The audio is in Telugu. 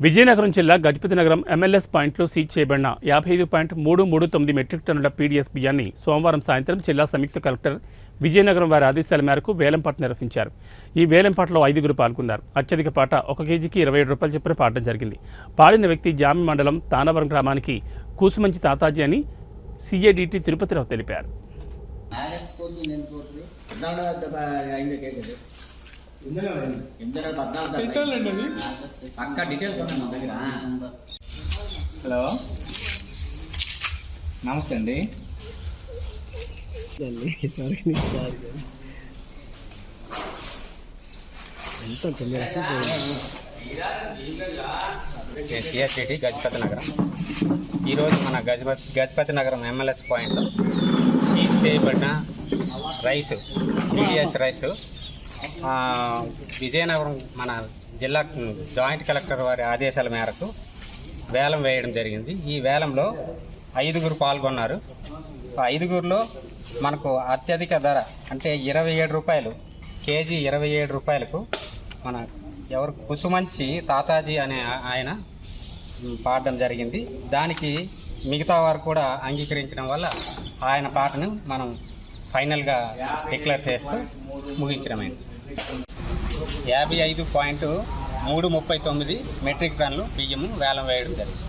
విజయనగరం జిల్లా గజపతి నగరం ఎంఎల్ఎస్ పాయింట్లో సీజ్ చేయబడిన 55.339 మెట్రిక్ టన్నుల పీడీఎస్ బియ్యాన్ని సోమవారం సాయంత్రం జిల్లా సంయుక్త కలెక్టర్ విజయనగరం వారి ఆదేశాల మేరకు వేలంపాట నిర్వహించారు. ఈ వేలంపాటలో 5గురు పాల్గొన్నారు. అత్యధిక పాట 1 కేజీకి 27 రూపాయల చొప్పున పాడడం జరిగింది. పాడిన వ్యక్తి జామి మండలం తానవరం గ్రామానికి కూసుమంచి తాతాజీ అని సిఏడిటి తిరుపతిరావు తెలిపారు. హలో నమస్తే అండి. సిఎస్టిటి గజపతి నగరం ఈరోజు మన గజపతి నగరం ఎంఎల్ఎస్ పాయింట్లో సీజ్ చేయబడిన రైస్ పీడీఎస్ రైస్ విజయనగరం మన జిల్లా జాయింట్ కలెక్టర్ వారి ఆదేశాల మేరకు వేలం వేయడం జరిగింది. ఈ వేలంలో 5గురు పాల్గొన్నారు. 5గురిలో మనకు అత్యధిక ధర అంటే 27 రూపాయలు, కేజీ 27 రూపాయలకు మన ఎవరు కుసుమంచి తాతాజీ అనే ఆయన పాడడం జరిగింది. దానికి మిగతా వారు కూడా అంగీకరించడం వల్ల ఆయన పాటను మనం ఫైనల్గా డిక్లేర్ చేస్తూ ముగించడమైంది. 55.339 మెట్రిక్ టన్నులు బియ్యము వేలం వేయడం జరిగింది.